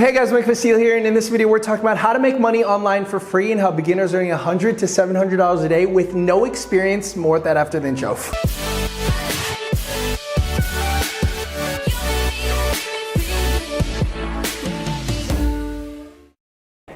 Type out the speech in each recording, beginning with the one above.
Hey guys, Mike Vasile here, and in this video we're talking about how to make money online for free and how beginners are earning $100 to $700 a day with no experience. More with that after the intro.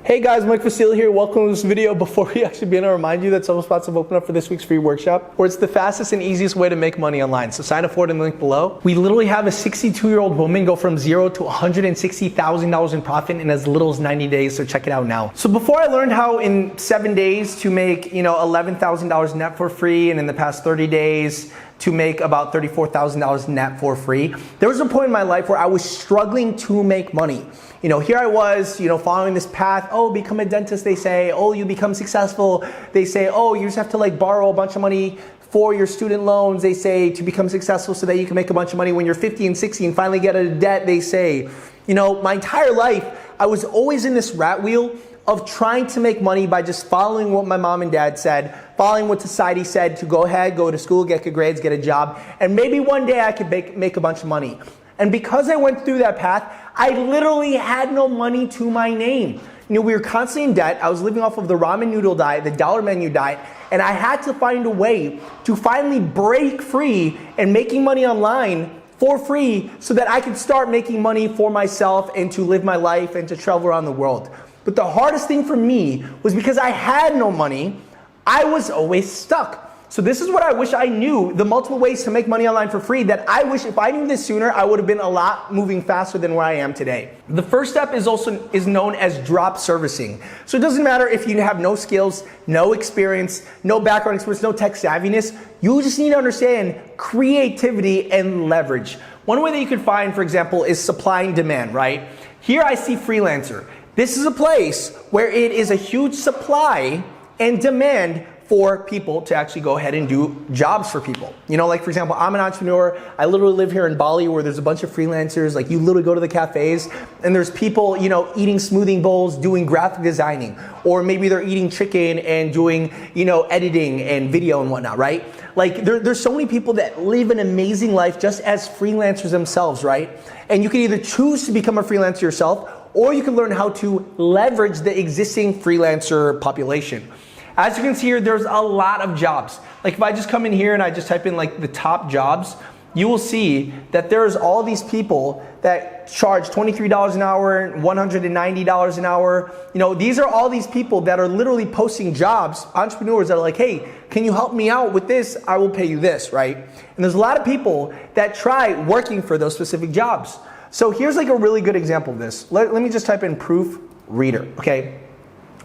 Hey guys, Mike Vasile here. Welcome to this video. Before we actually begin, I remind you that some spots have opened up for this week's free workshop, where it's the fastest and easiest way to make money online. So sign up for it in the link below. We literally have a 62-year-old woman go from zero to $160,000 in profit in as little as 90 days. So check it out now. So before I learned how in 7 days to make, $11,000 net for free, and in the past 30 days to make about $34,000 net for free, there was a point in my life where I was struggling to make money. Here I was, following this path. Oh, become a dentist, they say. Oh, you become successful. They say, oh, you just have to borrow a bunch of money for your student loans, they say, to become successful so that you can make a bunch of money when you're 50 and 60 and finally get out of debt, they say. My entire life, I was always in this rat wheel of trying to make money by just following what my mom and dad said, following what society said to go ahead, go to school, get good grades, get a job, and maybe one day I could make a bunch of money. And because I went through that path, I literally had no money to my name. We were constantly in debt. I was living off of the ramen noodle diet, the dollar menu diet, and I had to find a way to finally break free and making money online for free so that I could start making money for myself and to live my life and to travel around the world. But the hardest thing for me was because I had no money, I was always stuck. So this is what I wish I knew, the multiple ways to make money online for free, that I wish if I knew this sooner, I would have been a lot moving faster than where I am today. The first step is known as drop servicing. So it doesn't matter if you have no skills, no experience, no background experience, no tech savviness, you just need to understand creativity and leverage. One way that you could find, for example, is supply and demand, right? Here I see Freelancer. This is a place where it is a huge supply and demand for people to actually go ahead and do jobs for people. For example, I'm an entrepreneur. I literally live here in Bali where there's a bunch of freelancers. You literally go to the cafes and there's people, eating smoothie bowls, doing graphic designing, or maybe they're eating chicken and doing, editing and video and whatnot, right? There's so many people that live an amazing life just as freelancers themselves, right? And you can either choose to become a freelancer yourself, or you can learn how to leverage the existing freelancer population. As you can see here, there's a lot of jobs. If I just come in here and I just type in the top jobs, you will see that there's all these people that charge $23 an hour, $190 an hour. These are all these people that are literally posting jobs, entrepreneurs that are like, hey, can you help me out with this? I will pay you this, right? And there's a lot of people that try working for those specific jobs. So here's a really good example of this. Let me just type in proofreader, okay?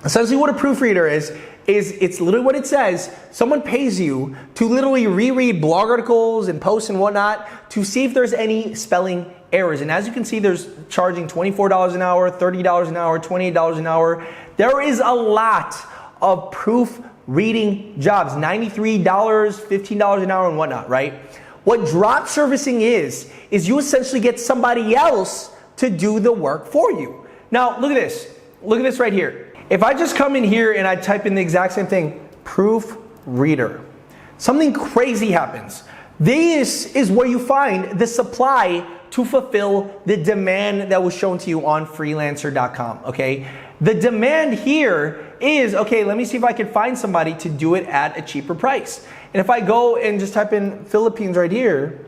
Essentially what a proofreader is it's literally what it says. Someone pays you to literally reread blog articles and posts and whatnot to see if there's any spelling errors. And as you can see, there's charging $24 an hour, $30 an hour, $28 an hour. There is a lot of proofreading jobs, $93, $15 an hour and whatnot, right? What drop servicing is you essentially get somebody else to do the work for you. Now, look at this. Look at this right here. If I just come in here and I type in the exact same thing, proofreader, something crazy happens. This is where you find the supply to fulfill the demand that was shown to you on freelancer.com, okay? The demand here is, okay, let me see if I can find somebody to do it at a cheaper price. And if I go and just type in Philippines right here,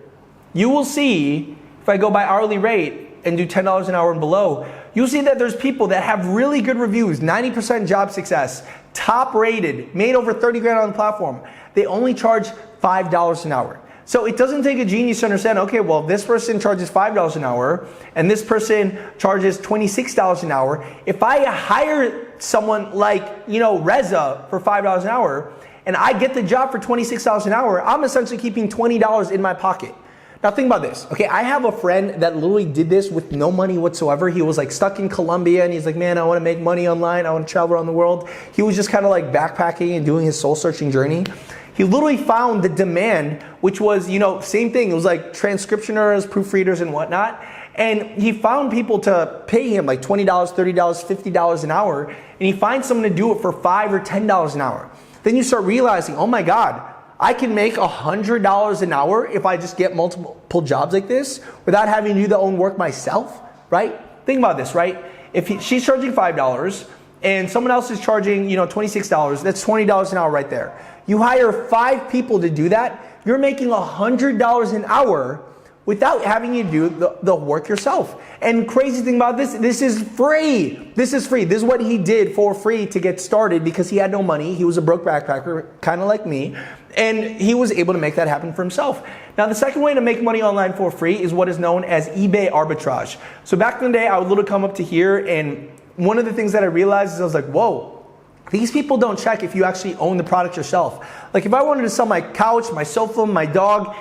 you will see, if I go by hourly rate and do $10 an hour and below, you'll see that there's people that have really good reviews, 90% job success, top rated, made over 30 grand on the platform. They only charge $5 an hour. So it doesn't take a genius to understand, okay, well, this person charges $5 an hour and this person charges $26 an hour. If I hire someone like, Reza for $5 an hour and I get the job for $26 an hour, I'm essentially keeping $20 in my pocket. Now think about this, okay? I have a friend that literally did this with no money whatsoever. He was stuck in Colombia and he's like, man, I wanna make money online. I wanna travel around the world. He was just kind of backpacking and doing his soul searching journey. He literally found the demand, which was, same thing. It was transcriptioners, proofreaders and whatnot. And he found people to pay him $20, $30, $50 an hour. And he finds someone to do it for $5 or $10 an hour. Then you start realizing, oh my God, I can make $100 an hour if I just get multiple jobs like this without having to do the own work myself, right? Think about this, right? she's charging $5 and someone else is charging, $26, that's $20 an hour right there. You hire 5 people to do that, you're making $100 an hour without having you do the work yourself. And crazy thing about this is free. This is free. This is what he did for free to get started because he had no money. He was a broke backpacker, kind of like me, and he was able to make that happen for himself. Now, the second way to make money online for free is what is known as eBay arbitrage. So back in the day, I would literally come up to here, and one of the things that I realized is I was like, whoa, these people don't check if you actually own the product yourself. Like if I wanted to sell my couch, my sofa, my dog,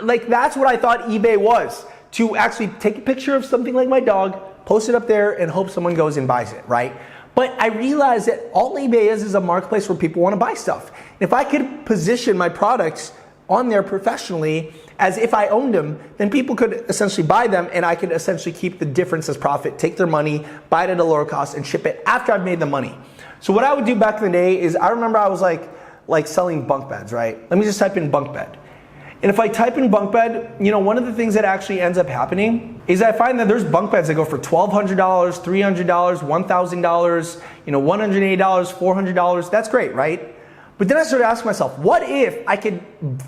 like that's what I thought eBay was. To actually take a picture of something like my dog, post it up there and hope someone goes and buys it, right? But I realized that all eBay is a marketplace where people want to buy stuff. If I could position my products on there professionally as if I owned them, then people could essentially buy them and I could essentially keep the difference as profit, take their money, buy it at a lower cost and ship it after I've made the money. So what I would do back in the day is I remember I was like selling bunk beds, right? Let me just type in bunk bed. And if I type in bunk bed, one of the things that actually ends up happening is I find that there's bunk beds that go for $1,200, $300, $1,000, $180, $400. That's great, right? But then I started asking myself, what if I could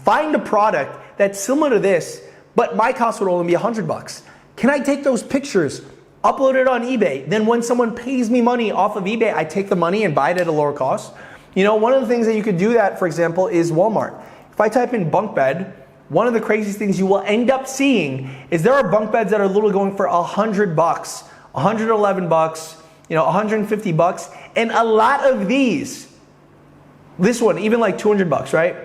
find a product that's similar to this, but my cost would only be $100? Can I take those pictures, upload it on eBay? Then when someone pays me money off of eBay, I take the money and buy it at a lower cost. One of the things that you could do that, for example, is Walmart. If I type in bunk bed, one of the craziest things you will end up seeing is there are bunk beds that are literally going for $100, $111, $150, and a lot of these, this one, even like $200, right?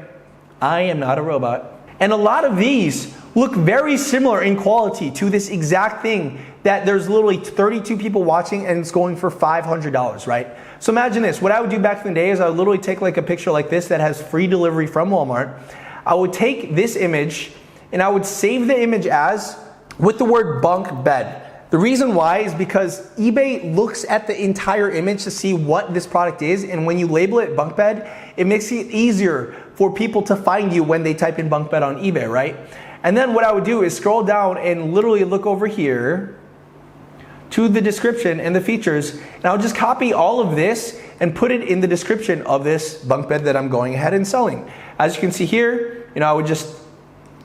I am not a robot. And a lot of these look very similar in quality to this exact thing that there's literally 32 people watching and it's going for $500, right? So imagine this. What I would do back in the day is I would literally take like a picture like this that has free delivery from Walmart. I would take this image and I would save the image as with the word bunk bed. The reason why is because eBay looks at the entire image to see what this product is, and when you label it bunk bed, it makes it easier for people to find you when they type in bunk bed on eBay, right? And then what I would do is scroll down and literally look over here to the description and the features, and I'll just copy all of this and put it in the description of this bunk bed that I'm going ahead and selling. As you can see here, I would just,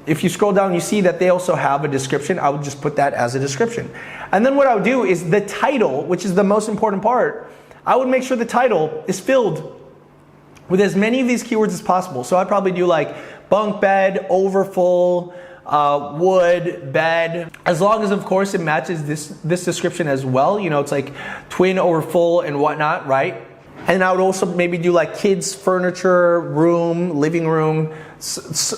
if you scroll down, you see that they also have a description. I would just put that as a description. And then what I would do is the title, which is the most important part, I would make sure the title is filled with as many of these keywords as possible. So I'd probably do like bunk bed, overfull, wood, bed, as long as of course it matches this description as well. It's like twin over full and whatnot, right? And I would also maybe do like kids furniture, room, living room,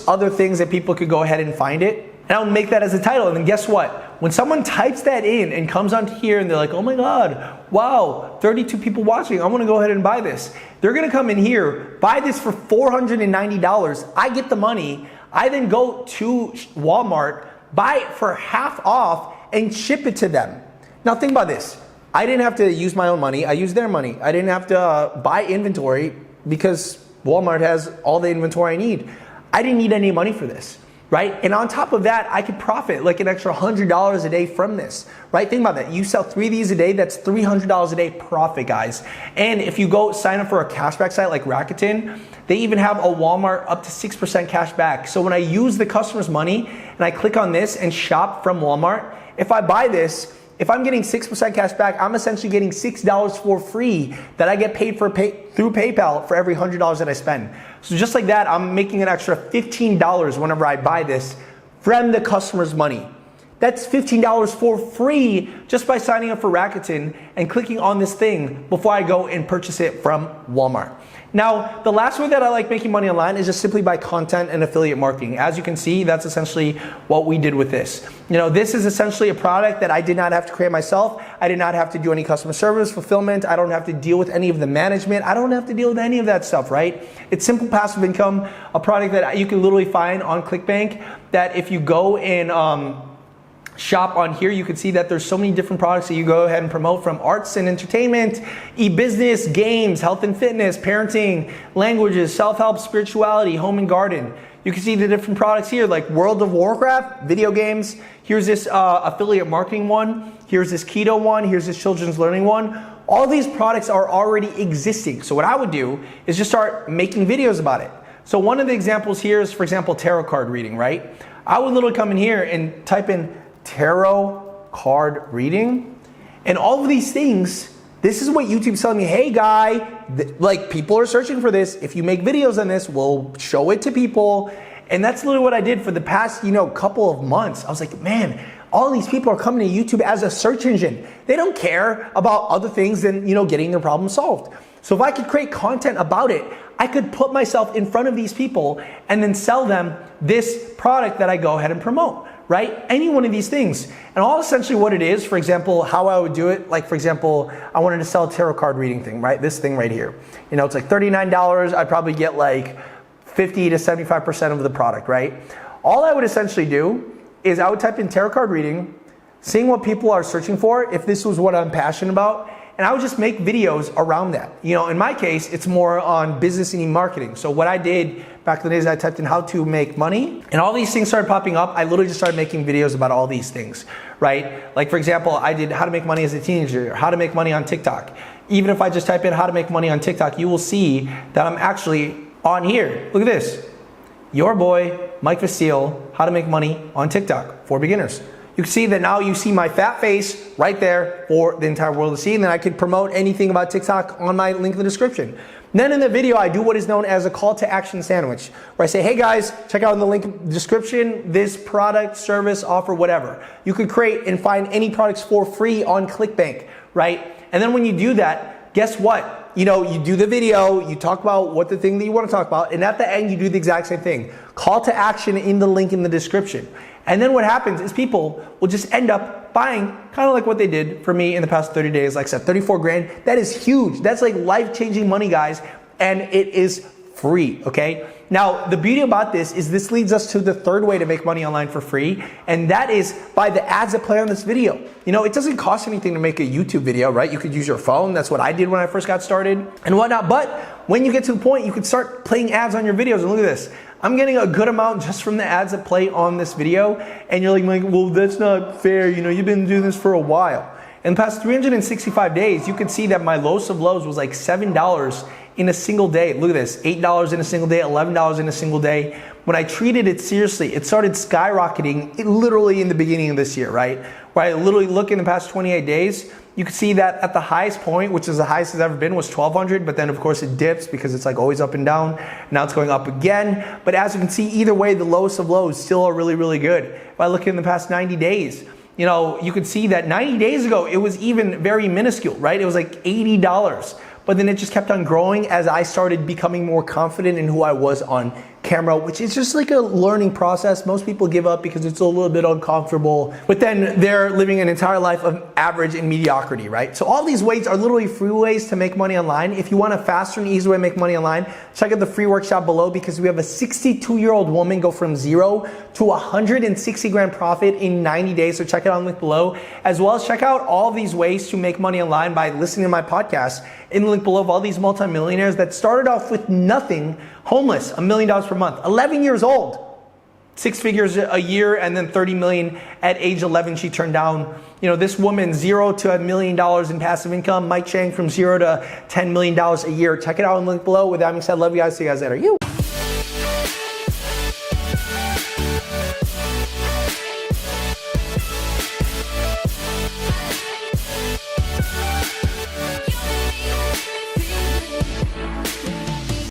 other things that people could go ahead and find it. And I would make that as a title. And then guess what? When someone types that in and comes onto here and they're like, oh my God, wow, 32 people watching, I want to go ahead and buy this. They're going to come in here, buy this for $490. I get the money. I then go to Walmart, buy it for half off and ship it to them. Now think about this. I didn't have to use my own money. I used their money. I didn't have to buy inventory because Walmart has all the inventory I need. I didn't need any money for this, right? And on top of that, I could profit like an extra $100 a day from this, right? Think about that. You sell 3 of these a day, that's $300 a day profit, guys. And if you go sign up for a cashback site like Rakuten, they even have a Walmart up to 6% cash back. So when I use the customer's money and I click on this and shop from Walmart, if I buy this, if I'm getting 6% cash back, I'm essentially getting $6 for free that I get paid for through PayPal for every $100 that I spend. So just like that, I'm making an extra $15 whenever I buy this from the customer's money. That's $15 for free just by signing up for Rakuten and clicking on this thing before I go and purchase it from Walmart. Now, the last way that I like making money online is just simply by content and affiliate marketing. As you can see, that's essentially what we did with this. This is essentially a product that I did not have to create myself. I did not have to do any customer service, fulfillment. I don't have to deal with any of the management. I don't have to deal with any of that stuff, right? It's simple passive income, a product that you can literally find on ClickBank that if you go and shop on here, you can see that there's so many different products that you go ahead and promote, from arts and entertainment, e-business, games, health and fitness, parenting, languages, self-help, spirituality, home and garden. You can see the different products here, like World of Warcraft, video games. Here's this affiliate marketing one. Here's this keto one. Here's this children's learning one. All these products are already existing. So what I would do is just start making videos about it. So one of the examples here is, for example, tarot card reading, right? I would literally come in here and type in tarot card reading, and all of these things, this is what YouTube's telling me, hey guy, like people are searching for this. If you make videos on this, we'll show it to people. And that's literally what I did for the past, couple of months. I was like, man, all these people are coming to YouTube as a search engine. They don't care about other things than, getting their problem solved. So if I could create content about it, I could put myself in front of these people and then sell them this product that I go ahead and promote, right? Any one of these things. And all essentially what it is, for example, how I would do it, like for example, I wanted to sell a tarot card reading thing, right? This thing right here. It's like $39. I'd probably get like 50 to 75% of the product, right? All I would essentially do is I would type in tarot card reading, seeing what people are searching for, if this was what I'm passionate about, and I would just make videos around that. In my case, it's more on business and e-marketing. So what I did back in the days, I typed in how to make money, and all these things started popping up. I literally just started making videos about all these things, right? Like for example, I did how to make money as a teenager, how to make money on TikTok. Even if I just type in how to make money on TikTok, you will see that I'm actually on here. Look at this. Your boy, Mike Vestil, how to make money on TikTok for beginners. You can see that now you see my fat face right there for the entire world to see, and then I could promote anything about TikTok on my link in the description. Then in the video, I do what is known as a call to action sandwich, where I say, hey guys, check out in the link description, this product, service, offer, whatever. You could create and find any products for free on ClickBank, right? And then when you do that, guess what? You do the video, you talk about what the thing that you want to talk about, and at the end, you do the exact same thing. Call to action in the link in the description. And then what happens is people will just end up buying, kind of like what they did for me in the past 30 days. Like I said, 34 grand, that is huge. That's like life-changing money, guys, and it is free, okay? Now, the beauty about this is this leads us to the third way to make money online for free, and that is by the ads that play on this video. It doesn't cost anything to make a YouTube video, right? You could use your phone. That's what I did when I first got started and whatnot. But when you get to the point, you can start playing ads on your videos. And look at this. I'm getting a good amount just from the ads that play on this video. And you're like, well, that's not fair. You've been doing this for a while. In the past 365 days, you can see that my lowest of lows was like $7 in a single day. Look at this, $8 in a single day, $11 in a single day. When I treated it seriously, it started skyrocketing literally in the beginning of this year, right? Where I literally look in the past 28 days, you can see that at the highest point, which is the highest it's ever been, was 1,200, but then of course it dips because it's like always up and down. Now it's going up again. But as you can see, either way, the lowest of lows still are really, really good. If I look in the past 90 days, you could see that 90 days ago, it was even very minuscule, right? It was like $80. But then it just kept on growing as I started becoming more confident in who I was on camera, which is just like a learning process. Most people give up because it's a little bit uncomfortable, but then they're living an entire life of average and mediocrity, right? So all these ways are literally free ways to make money online. If you want a faster and easier way to make money online, check out the free workshop below, because we have a 62-year-old woman go from 0 to 160 grand profit in 90 days. So check it out on the link below, as well as check out all these ways to make money online by listening to my podcast in the link below of all these multimillionaires that started off with nothing, homeless, $1 million per month, 11 years old, 6 figures a year, and then 30 million at age 11 she turned down. This woman, 0 to $1 million in passive income. Mike Chang from 0 to $10 million a year. Check it out in the link below. With that being said, love you guys. See you guys later.